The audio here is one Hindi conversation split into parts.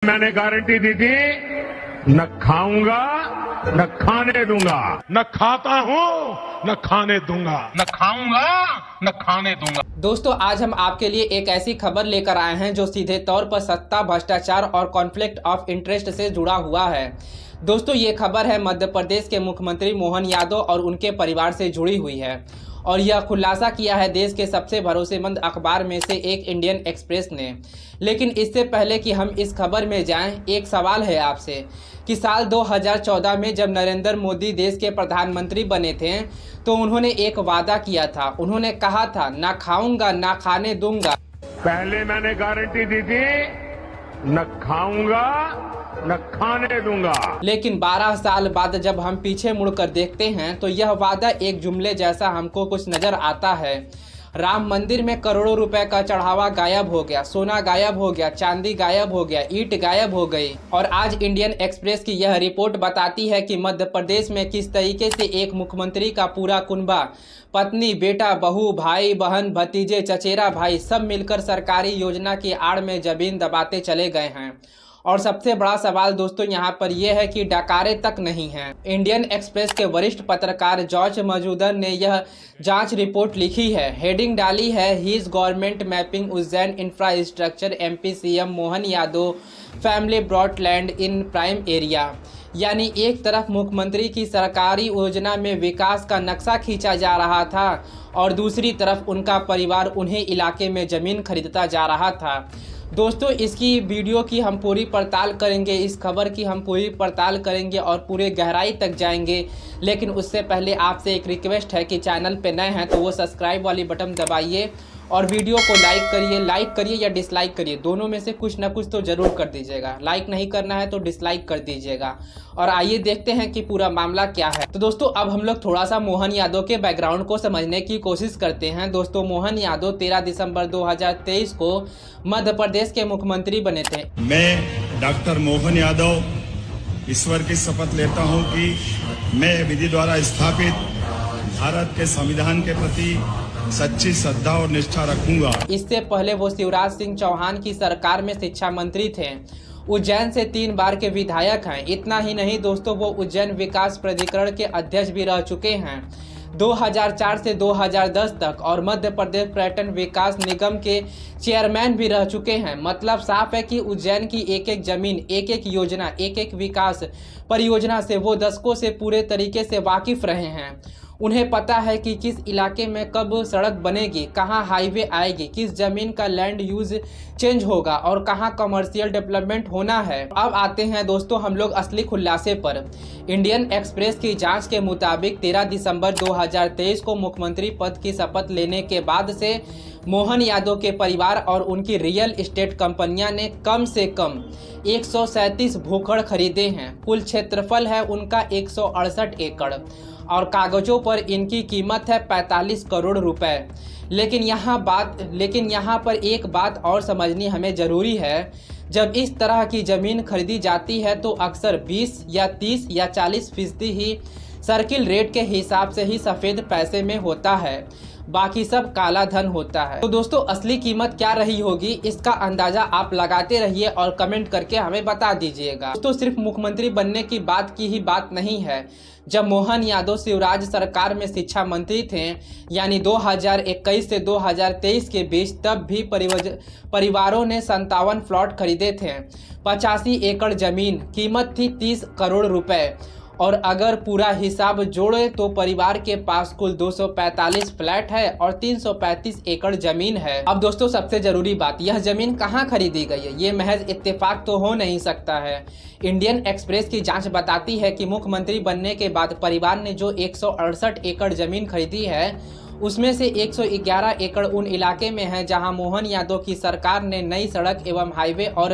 मैंने गारंटी दी थी, न खाऊंगा न खाने दूंगा, न खाता हूं न खाने दूंगा, न खाऊंगा न खाने दूंगा। दोस्तों, आज हम आपके लिए एक ऐसी खबर लेकर आए हैं जो सीधे तौर पर सत्ता, भ्रष्टाचार और कॉन्फ्लिक्ट ऑफ इंटरेस्ट से जुड़ा हुआ है। दोस्तों, ये खबर है मध्य प्रदेश के मुख्यमंत्री मोहन यादव और उनके परिवार से जुड़ी हुई है और यह खुलासा किया है देश के सबसे भरोसेमंद अखबार में से एक इंडियन एक्सप्रेस ने। लेकिन इससे पहले कि हम इस खबर में जाएं, एक सवाल है आपसे कि साल 2014 में जब नरेंद्र मोदी देश के प्रधानमंत्री बने थे तो उन्होंने एक वादा किया था। उन्होंने कहा था, ना खाऊंगा ना खाने दूंगा। पहले मैंने गारंटी दी थी, न खाऊंगा न खाने दूंगा। लेकिन 12 साल बाद जब हम पीछे मुड़कर देखते हैं तो यह वादा एक जुमले जैसा हमको कुछ नजर आता है। राम मंदिर में करोड़ों रुपए का चढ़ावा गायब हो गया, सोना गायब हो गया, चांदी गायब हो गया, ईंट गायब हो गई। और आज इंडियन एक्सप्रेस की यह रिपोर्ट बताती है कि मध्य प्रदेश में किस तरीके से एक मुख्यमंत्री का पूरा कुनबा, पत्नी, बेटा, बहू, भाई, बहन, भतीजे, चचेरा भाई सब मिलकर सरकारी योजना की आड़ में जमीन दबाते चले गए हैं। और सबसे बड़ा सवाल दोस्तों यहाँ पर यह है कि डकारे तक नहीं हैं। इंडियन एक्सप्रेस के वरिष्ठ पत्रकार जॉर्ज मजूदर ने यह जांच रिपोर्ट लिखी है। हेडिंग डाली है, his government mapping Ujjain infrastructure MP CM Mohan Yadav family brought land in prime area. यानी एक तरफ मुख्यमंत्री की सरकारी योजना में विकास का नक्शा खींचा जा रहा था और दूसरी तरफ उनका परिवार उन्हें इलाके में ज़मीन खरीदता जा रहा था। दोस्तों, इसकी वीडियो की हम पूरी पड़ताल करेंगे, इस खबर की हम पूरी पड़ताल करेंगे और पूरे गहराई तक जाएंगे। लेकिन उससे पहले आपसे एक रिक्वेस्ट है कि चैनल पे नए हैं तो वो सब्सक्राइब वाली बटन दबाइए और वीडियो को लाइक करिए या डिसलाइक करिए, दोनों में से कुछ ना कुछ तो ज़रूर कर दीजिएगा। लाइक नहीं करना है तो डिसलाइक कर दीजिएगा। और आइए देखते हैं कि पूरा मामला क्या है। तो दोस्तों, अब हम लोग थोड़ा सा मोहन यादव के बैकग्राउंड को समझने की कोशिश करते हैं। दोस्तों, मोहन यादव 13 दिसंबर 2023 को मध्य प्रदेश के मुख्यमंत्री बने थे। मैं डॉक्टर मोहन यादव ईश्वर की शपथ लेता हूं कि मैं विधि द्वारा स्थापित भारत के संविधान के प्रति सच्ची श्रद्धा और निष्ठा रखूंगा। इससे पहले वो शिवराज सिंह चौहान की सरकार में शिक्षा मंत्री थे। उज्जैन से 3 बार के विधायक हैं। इतना ही नहीं दोस्तों, वो उज्जैन विकास प्राधिकरण के अध्यक्ष भी रह चुके हैं 2004 से 2010 तक और मध्य प्रदेश पर्यटन विकास निगम के चेयरमैन भी रह चुके हैं। मतलब साफ है कि उज्जैन की एक एक जमीन, एक एक योजना, एक एक विकास परियोजना से वो दशकों से पूरे तरीके से वाकिफ रहे हैं। उन्हें पता है कि किस इलाके में कब सड़क बनेगी, कहां हाईवे आएगी, किस जमीन का लैंड यूज चेंज होगा और कहां कमर्शियल डेवलपमेंट होना है। अब आते हैं दोस्तों हम लोग असली खुलासे पर। इंडियन एक्सप्रेस की जांच के मुताबिक 13 दिसंबर 2023 को मुख्यमंत्री पद की शपथ लेने के बाद से मोहन यादव के परिवार और उनकी रियल एस्टेट कंपनियां ने कम से कम 137 भूखड़ खरीदे हैं। कुल क्षेत्रफल है उनका 168 एकड़ और कागजों पर इनकी कीमत है 45 करोड़ रुपए। लेकिन यहाँ पर एक बात और समझनी हमें ज़रूरी है। जब इस तरह की ज़मीन खरीदी जाती है तो अक्सर 20 या 30 या 40% ही सर्किल रेट के हिसाब से ही सफ़ेद पैसे में होता है, बाकी सब काला धन होता है। तो दोस्तों, असली कीमत क्या रही होगी इसका अंदाजा आप लगाते रहिए और कमेंट करके हमें बता दीजिएगा। दोस्तों, सिर्फ मुख्यमंत्री बनने की बात की ही बात नहीं है। जब मोहन यादव शिवराज सरकार में शिक्षा मंत्री थे यानी 2021 से 2023 के बीच, तब भी परिवारों ने 57 प्लॉट खरीदे थे। 85 एकड़ जमीन, कीमत थी 30 करोड़ रुपए और अगर पूरा हिसाब जोड़े तो परिवार के पास कुल 245 फ्लैट है और 335 एकड़ जमीन है। अब दोस्तों, सबसे जरूरी बात, यह जमीन कहाँ खरीदी गई है, ये महज इत्तेफाक तो हो नहीं सकता है। इंडियन एक्सप्रेस की जांच बताती है कि मुख्यमंत्री बनने के बाद परिवार ने जो 168 एकड़ जमीन खरीदी है उसमें से 111 एकड़ उन इलाके में है जहां मोहन यादव की सरकार ने नई सड़क एवं हाईवे और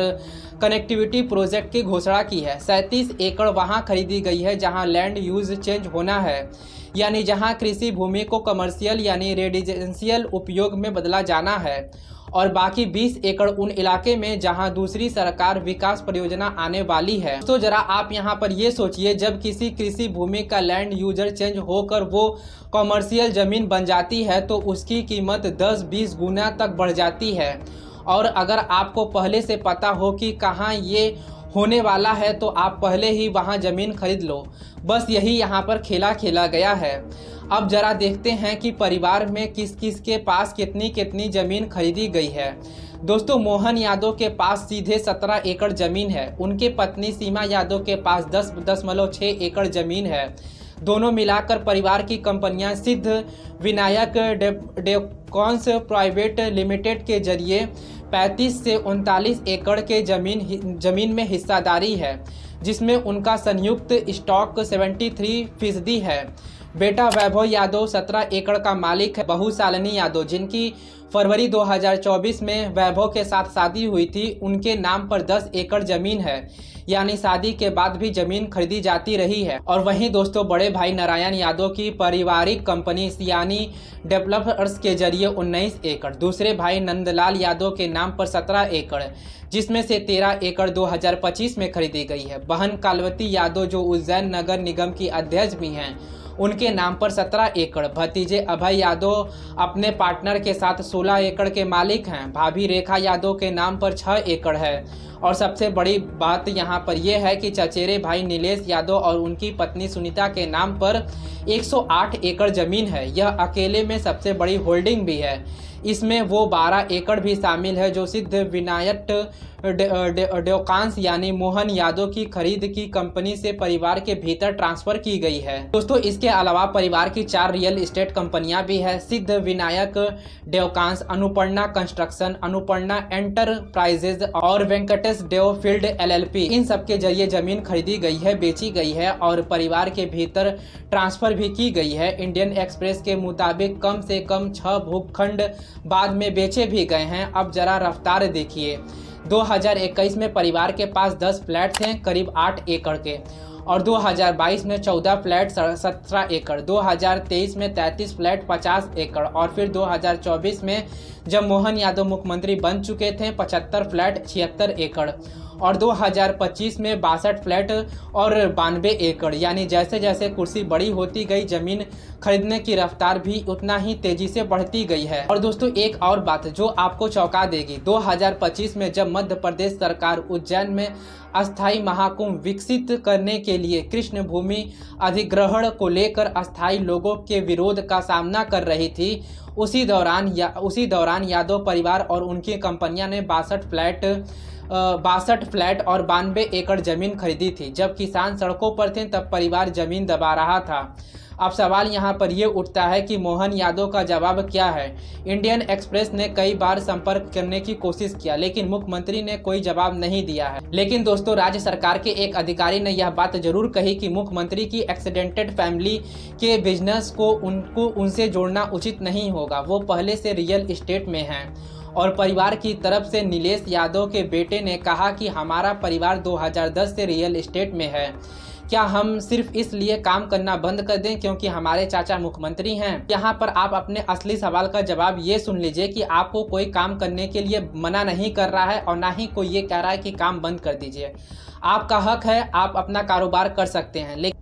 कनेक्टिविटी प्रोजेक्ट की घोषणा की है। 37 एकड़ वहां खरीदी गई है जहां लैंड यूज चेंज होना है, यानी जहां कृषि भूमि को कमर्शियल यानी रेजिडेंशियल उपयोग में बदला जाना है। और बाकी 20 एकड़ उन इलाके में जहां दूसरी सरकार विकास परियोजना आने वाली है। तो जरा आप यहां पर ये सोचिए, जब किसी कृषि भूमि का लैंड यूजर चेंज होकर वो कमर्शियल जमीन बन जाती है तो उसकी कीमत 10-20 गुना तक बढ़ जाती है और अगर आपको पहले से पता हो कि कहाँ ये होने वाला है तो आप पहले ही वहाँ ज़मीन खरीद लो। बस यही यहाँ पर खेला खेला गया है। अब जरा देखते हैं कि परिवार में किस किस के पास कितनी कितनी ज़मीन खरीदी गई है। दोस्तों, मोहन यादव के पास सीधे 17 एकड़ ज़मीन है। उनके पत्नी सीमा यादव के पास 10.6 एकड़ ज़मीन है। दोनों मिलाकर परिवार की कंपनियां सिद्ध विनायक डेवकॉन्स प्राइवेट लिमिटेड के जरिए 35 से 39 एकड़ के जमीन में हिस्सेदारी है, जिसमें उनका संयुक्त स्टॉक 73% है। बेटा वैभव यादव 17 एकड़ का मालिक है। बहू शालिनी यादव, जिनकी फरवरी 2024 में वैभव के साथ शादी हुई थी, उनके नाम पर 10 एकड़ जमीन है, यानी शादी के बाद भी जमीन खरीदी जाती रही है। और वहीं दोस्तों, बड़े भाई नारायण यादव की पारिवारिक कंपनी सियानी डेवलपर्स के जरिए 19 एकड़, दूसरे भाई नंदलाल यादव के नाम पर 17 एकड़, जिसमें से 13 एकड़ 2025 में खरीदी गई है। बहन कालवती यादव, जो उज्जैन नगर निगम की अध्यक्ष भी हैं, उनके नाम पर 17 एकड़। भतीजे अभय यादव अपने पार्टनर के साथ 16 एकड़ के मालिक हैं। भाभी रेखा यादव के नाम पर 6 एकड़ है। और सबसे बड़ी बात यहाँ पर यह है कि चचेरे भाई नीलेश यादव और उनकी पत्नी सुनीता के नाम पर 108 एकड़ जमीन है। यह अकेले में सबसे बड़ी होल्डिंग भी है। इसमें वो 12 एकड़ भी शामिल है जो सिद्ध विनायक डेवकॉन्स यानी मोहन यादव की खरीद की कंपनी से परिवार के भीतर ट्रांसफर की गई है। दोस्तों, इसके अलावा परिवार की 4 रियल एस्टेट कंपनियां भी है। सिद्ध विनायक डेवकॉन्स, अनुपर्णा कंस्ट्रक्शन, अनुपर्णा एंटरप्राइजेज और वेंकटेश डेव फील्ड LLP, इन सब के जरिए जमीन खरीदी गई है, बेची गई है और परिवार के भीतर ट्रांसफर भी की गई है। इंडियन एक्सप्रेस के मुताबिक कम से कम 6 भूखंड बाद में बेचे भी गए हैं। अब जरा रफ्तार देखिए। 2021 में परिवार के पास 10 फ्लैट थे करीब 8 एकड़ के, और 2022 में 14 फ्लैट 17 एकड़, 2023 में 33 फ्लैट 50 एकड़, और फिर 2024 में जब मोहन यादव मुख्यमंत्री बन चुके थे 75 फ्लैट 76 एकड़, और 2025 में 62 फ्लैट और 92 एकड़। यानी जैसे जैसे कुर्सी बड़ी होती गई, जमीन खरीदने की रफ्तार भी उतना ही तेजी से बढ़ती गई है। और दोस्तों, एक और बात जो आपको चौंका देगी, 2025 में जब मध्य प्रदेश सरकार उज्जैन में अस्थाई महाकुंभ विकसित करने के लिए कृष्ण भूमि अधिग्रहण को लेकर अस्थाई लोगों के विरोध का सामना कर रही थी, उसी दौरान यादव परिवार और उनकी कंपनियां ने 62 फ्लैट और 92 एकड़ जमीन खरीदी थी। जब किसान सड़कों पर थे तब परिवार जमीन दबा रहा था। अब सवाल यहाँ पर यह उठता है कि मोहन यादव का जवाब क्या है। इंडियन एक्सप्रेस ने कई बार संपर्क करने की कोशिश किया, लेकिन मुख्यमंत्री ने कोई जवाब नहीं दिया है। लेकिन दोस्तों, राज्य सरकार के एक अधिकारी ने यह बात जरूर कही कि मुख्यमंत्री की एक्सीडेंटेड फैमिली के बिजनेस को उनसे जोड़ना उचित नहीं होगा। वो पहले से रियल एस्टेट में हैं। और परिवार की तरफ से नीलेश यादव के बेटे ने कहा कि हमारा परिवार 2010 से रियल एस्टेट में है। क्या हम सिर्फ इसलिए काम करना बंद कर दें क्योंकि हमारे चाचा मुख्यमंत्री हैं? यहाँ पर आप अपने असली सवाल का जवाब ये सुन लीजिए कि आपको कोई काम करने के लिए मना नहीं कर रहा है और ना ही कोई ये कह रहा है कि काम बंद कर दीजिए। आपका हक है, आप अपना कारोबार कर सकते हैं। लेकिन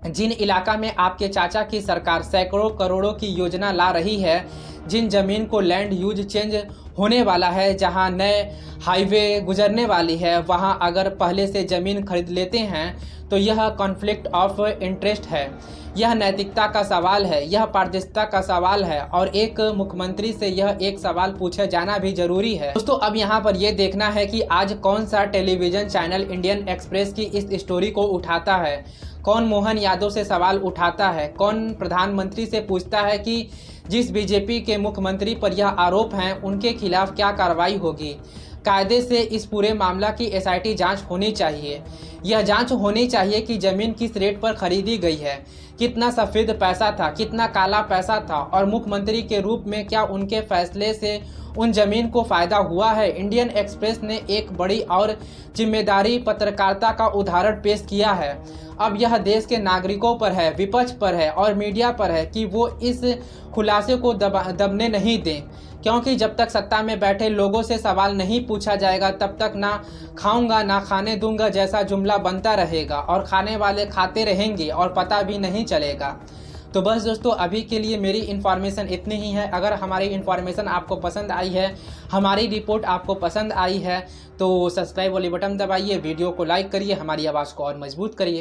जिन इलाका में आपके चाचा की सरकार सैकड़ों करोड़ों की योजना ला रही है, जिन जमीन को लैंड यूज चेंज होने वाला है, जहां नए हाईवे गुजरने वाली है, वहां अगर पहले से ज़मीन खरीद लेते हैं तो यह कॉन्फ्लिक्ट ऑफ इंटरेस्ट है, यह नैतिकता का सवाल है, यह पारदर्शिता का सवाल है और एक मुख्यमंत्री से यह एक सवाल पूछे जाना भी जरूरी है। दोस्तों, अब यहाँ पर यह देखना है कि आज कौन सा टेलीविजन चैनल इंडियन एक्सप्रेस की इस स्टोरी को उठाता है, कौन मोहन यादव से सवाल उठाता है, कौन प्रधानमंत्री से पूछता है कि जिस बीजेपी के मुख्यमंत्री पर यह आरोप हैं उनके खिलाफ क्या कार्रवाई होगी। कायदे से इस पूरे मामला की SIT जांच होनी चाहिए। यह जांच होनी चाहिए कि जमीन किस रेट पर खरीदी गई है, कितना सफ़ेद पैसा था, कितना काला पैसा था और मुख्यमंत्री के रूप में क्या उनके फैसले से उन जमीन को फ़ायदा हुआ है। इंडियन एक्सप्रेस ने एक बड़ी और जिम्मेदारी पत्रकारिता का उदाहरण पेश किया है। अब यह देश के नागरिकों पर है, विपक्ष पर है और मीडिया पर है कि वो इस खुलासे को दबने नहीं दें, क्योंकि जब तक सत्ता में बैठे लोगों से सवाल नहीं पूछा जाएगा तब तक ना खाऊंगा ना खाने दूंगा जैसा जुमला बनता रहेगा और खाने वाले खाते रहेंगे और पता भी नहीं चलेगा। तो बस दोस्तों अभी के लिए मेरी इन्फॉर्मेशन इतनी ही है। अगर हमारी इन्फॉर्मेशन आपको पसंद आई है, हमारी रिपोर्ट आपको पसंद आई है तो सब्सक्राइब वाली बटन दबाइए, वीडियो को लाइक करिए, हमारी आवाज़ को और मजबूत करिए।